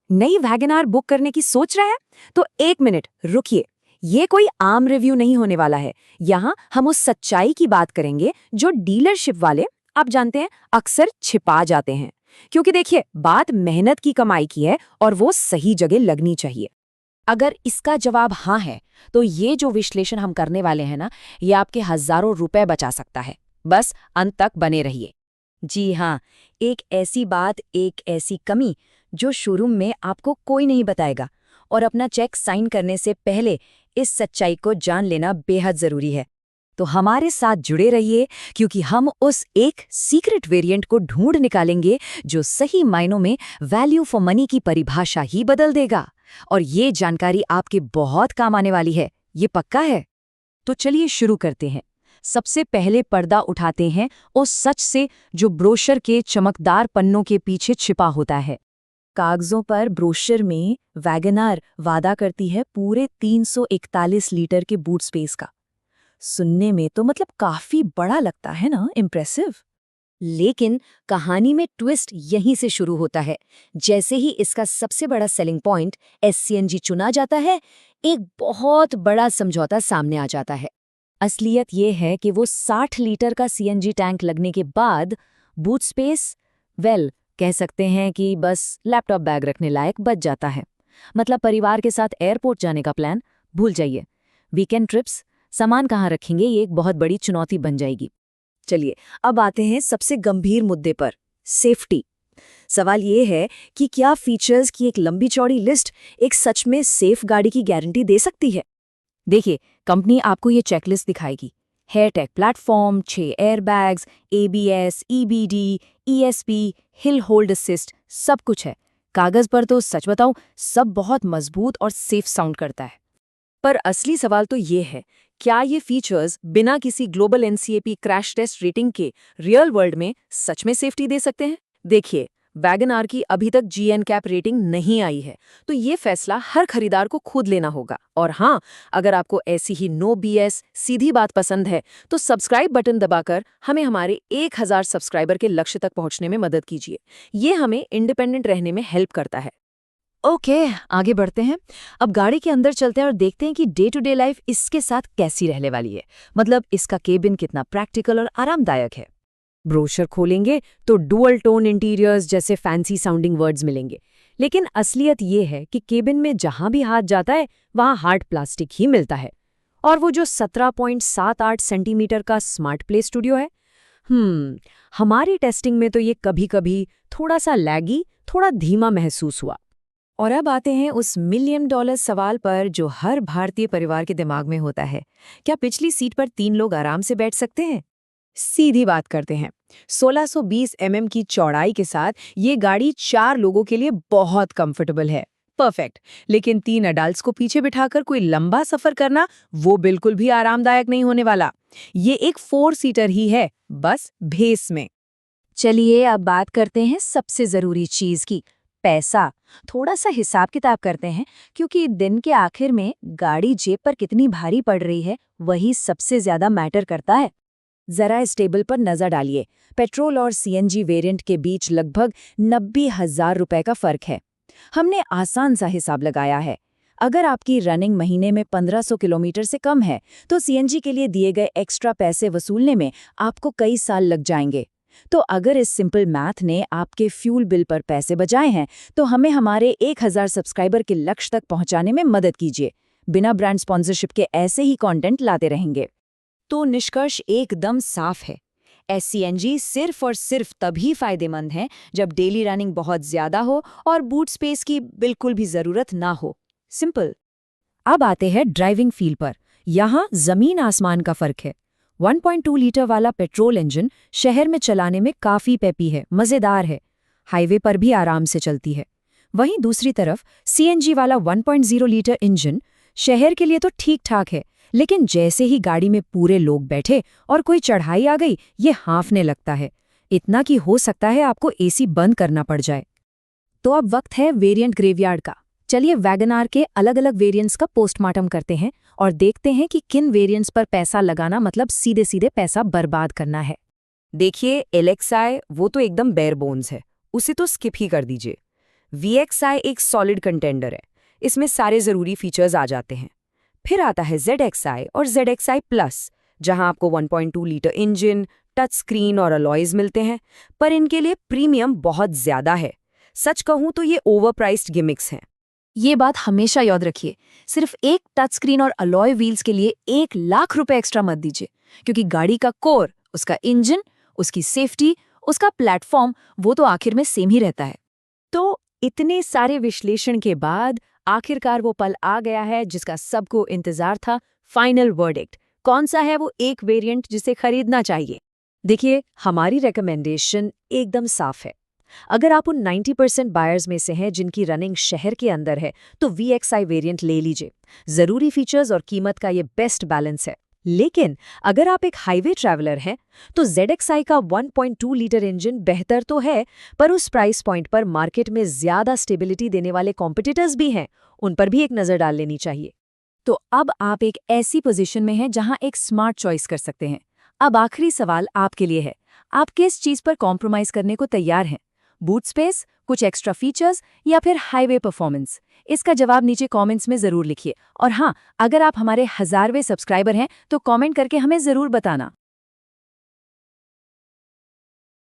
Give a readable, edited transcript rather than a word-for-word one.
नई wagon are book करने की सोच रहा है? तो एक मिनट रुकिए। ये कोई आम रिव्यू नहीं होने वाला है। यहाँ हम उस सच्चाई की बात करेंगे जो डीलरशिप वाले, आप जानते हैं, अक्सर छिपा जाते हैं। क्योंकि देखिए, बात मेहनत की कमाई की है और वो सही जगह लगनी चाहिए। अगर इसका जवाब हाँ है, तो ये जो विश्लेषण हम करने वाले हैं ना, ये आपके हज़ारों रुपए बचा सकता है। बस अंत तक बने रहिए। जी हाँ, एक ऐसी बात, एक ऐसी कमी जो शोरूम में आपको कोई नहीं बताएगा, और अपना चेक साइन करने से पहले इस सच्चाई को जान लेना बेहद ज़रूरी है। तो हमारे साथ जुड़े रहिए, क्योंकि हम उस एक सीक्रेट वेरिएंट को ढूंढ निकालेंगे जो सही मायनों में वैल्यू फॉर मनी की परिभाषा ही बदल देगा। और ये जानकारी आपके बहुत काम आने वाली है, ये पक्का है। तो चलिए शुरू करते हैं। सबसे पहले पर्दा उठाते हैं उस सच से जो ब्रोशर के चमकदार पन्नों के पीछे छिपा होता है। कागजों पर ब्रोशर में वैगन आर वादा करती है पूरे 341 लीटर के बूट स्पेस का। सुनने में तो मतलब काफी बड़ा लगता है ना, इम्प्रेसिव। लेकिन कहानी में ट्विस्ट यहीं से शुरू होता है। जैसे ही इसका सबसे बड़ा सेलिंग पॉइंट एससीएनजी चुना जाता है, एक बहुत बड़ा समझौता सामने आ जाता है। असलियत ये है कि वो 60 लीटर का सीएनजी टैंक लगने के बाद बूट स्पेस, कह सकते हैं कि बस लैपटॉप बैग रखने लायक बच जाता है। मतलब परिवार के साथ एयरपोर्ट जाने का प्लान भूल जाइए। वीकेंड ट्रिप्स, सामान कहाँ रखेंगे, ये एक बहुत बड़ी चुनौती बन जाएगी। चलिए अब आते हैं सबसे गंभीर मुद्दे पर, सेफ्टी। सवाल ये है कि क्या फीचर्स की एक लंबी चौड़ी लिस्ट एक सच में सेफ गाड़ी की गारंटी दे सकती है? देखिए, कंपनी आपको ये चेकलिस्ट दिखाएगी। Heartect platform, 6 airbags, ABS, EBD, ESP, hill hold assist, सब कुछ है। कागज पर तो सच बताऊं, सब बहुत मजबूत और सेफ साउंड करता है। पर असली सवाल तो ये है, क्या ये फीचर्स बिना किसी global NCAP crash test rating के रियल वर्ल्ड में सच में सेफ्टी दे सकते हैं? देखिए, वैगन आर की अभी तक जीएन कैप रेटिंग नहीं आई है, तो ये फैसला हर खरीदार को खुद लेना होगा। और हाँ, अगर आपको ऐसी ही नो बीएस सीधी बात पसंद है, तो सब्सक्राइब बटन दबाकर हमें हमारे 1000 सब्सक्राइबर के लक्ष्य तक पहुंचने में मदद कीजिए। ये हमें इंडिपेंडेंट रहने में हेल्प करता है। ओके, आगे बढ़ते हैं। अब गाड़ी के अंदर चलते हैं और देखते हैं कि डे टू डे लाइफ इसके साथ कैसी रहने वाली है। मतलब इसका केबिन कितना प्रैक्टिकल और आरामदायक है। ब्रोशर खोलेंगे तो डुअल टोन इंटीरियर्स जैसे फैंसी साउंडिंग वर्ड्स मिलेंगे, लेकिन असलियत ये है कि केबिन में जहां भी हाथ जाता है वहां हार्ड प्लास्टिक ही मिलता है। और वो जो 17.78 सेंटीमीटर का स्मार्ट प्ले स्टूडियो है, हमारी टेस्टिंग में तो ये कभी-कभी थोड़ा सा लैगी, थोड़ा धीमा महसूस हुआ। और अब आते हैं उस $1 मिलियन सवाल पर जो हर भारतीय परिवार के दिमाग में होता है, क्या पिछली सीट पर 3 लोग आराम से बैठ सकते हैं? सीधी बात करते हैं, 1620 की चौड़ाई के साथ ये गाड़ी 4 लोगों के लिए बहुत कंफर्टेबल है, परफेक्ट। लेकिन 3 अडल्ट्स को पीछे बिठाकर कोई लंबा सफर करना, वो बिल्कुल भी आरामदायक नहीं होने वाला। ये एक 4 सीटर ही है, बस भेस में। चलिए अब बात करते हैं सबसे जरूरी चीज की, पैसा। थोड़ा सा हिसाब किताब करते हैं, क्योंकि दिन के आखिर में गाड़ी जेब पर कितनी भारी पड़ रही है वही सबसे ज्यादा मैटर करता है। जरा इस टेबल पर नजर डालिए। पेट्रोल और सीएनजी वेरिएंट के बीच लगभग 90,000 रुपए का फर्क है। हमने आसान सा हिसाब लगाया है। अगर आपकी रनिंग महीने में 1500 किलोमीटर से कम है, तो सीएनजी के लिए दिए गए एक्स्ट्रा पैसे वसूलने में आपको कई साल लग जाएंगे। तो अगर इस सिंपल मैथ ने आपके फ्यूल बिल पर पैसे बचाए हैं, तो हमें हमारे 1000 सब्सक्राइबर के लक्ष्य तक पहुंचाने में मदद कीजिए। बिना ब्रांड स्पॉन्सरशिप के ऐसे ही कंटेंट लाते रहेंगे। तो निष्कर्ष एकदम साफ है, एससीएनजी सिर्फ और सिर्फ तभी फायदेमंद है जब डेली रनिंग बहुत ज्यादा हो और बूट स्पेस की बिल्कुल भी जरूरत ना हो। सिंपल। अब आते हैं ड्राइविंग फील पर। यहाँ जमीन आसमान का फर्क है। 1.2 लीटर वाला पेट्रोल इंजन शहर में चलाने में काफी पेपी है, मजेदार है, हाईवे पर भी आराम से चलती है। वहीं दूसरी तरफ सीएनजी वाला 1.0 लीटर इंजन शहर के लिए तो ठीक ठाक है, लेकिन जैसे ही गाड़ी में पूरे लोग बैठे और कोई चढ़ाई आ गई, ये हाँफने लगता है। इतना कि हो सकता है आपको एसी बंद करना पड़ जाए। तो अब वक्त है वेरिएंट ग्रेवयार्ड का। चलिए वैगन आर के अलग अलग वेरिएंट्स का पोस्टमार्टम करते हैं और देखते हैं कि किन वेरिएंट्स पर पैसा लगाना मतलब सीधे सीधे पैसा बर्बाद करना है। देखिए, एलेक्साई वो तो एकदम बेयर बोन्स है, उसे तो स्किप ही कर दीजिए। VXI एक सॉलिड कंटेंडर है, इसमें सारे ज़रूरी फीचर्स आ जाते हैं। फिर आता है ZXI और ZXI प्लस, जहां आपको 1.2 लीटर इंजन, टच स्क्रीन और अलॉयज मिलते हैं, पर इनके लिए प्रीमियम बहुत ज़्यादा है। सच कहूं तो ये ओवरप्राइस्ड गिमिक्स हैं। ये बात हमेशा याद रखिए, सिर्फ एक टच स्क्रीन और अलॉय व्हील्स के लिए 1 लाख रुपए एक्स्ट्रा मत दीजिए, क्योंकि गाड़ी का कोर, उसका इंजन, उसकी सेफ्टी, उसका प्लेटफॉर्म, वो तो आखिर में सेम ही रहता है। तो इतने सारे विश्लेषण के बाद आखिरकार वो पल आ गया है जिसका सबको इंतजार था, फाइनल वर्डिक्ट। कौन सा है वो एक वेरिएंट जिसे खरीदना चाहिए? देखिए, हमारी रिकमेंडेशन एकदम साफ है। अगर आप उन 90% बायर्स में से हैं जिनकी रनिंग शहर के अंदर है, तो VXI वेरिएंट ले लीजिए। ज़रूरी फीचर्स और कीमत का ये बेस्ट बैलेंस है। लेकिन अगर आप एक हाईवे ट्रैवलर हैं, तो ZXI का 1.2 लीटर इंजन बेहतर तो है, पर उस प्राइस पॉइंट पर मार्केट में ज़्यादा स्टेबिलिटी देने वाले कॉम्पिटिटर्स भी हैं, उन पर भी एक नज़र डाल लेनी चाहिए। तो अब आप एक ऐसी पोजीशन में हैं जहां एक स्मार्ट चॉइस कर सकते हैं। अब आखिरी सवाल आपके लिए है, आप किस चीज़ पर कॉम्प्रोमाइज़ करने को तैयार हैं? बूट स्पेस, कुछ एक्स्ट्रा फीचर्स या फिर हाईवे परफॉर्मेंस? इसका जवाब नीचे कमेंट्स में ज़रूर लिखिए। और हाँ, अगर आप हमारे 1000वें सब्सक्राइबर हैं तो कमेंट करके हमें ज़रूर बताना।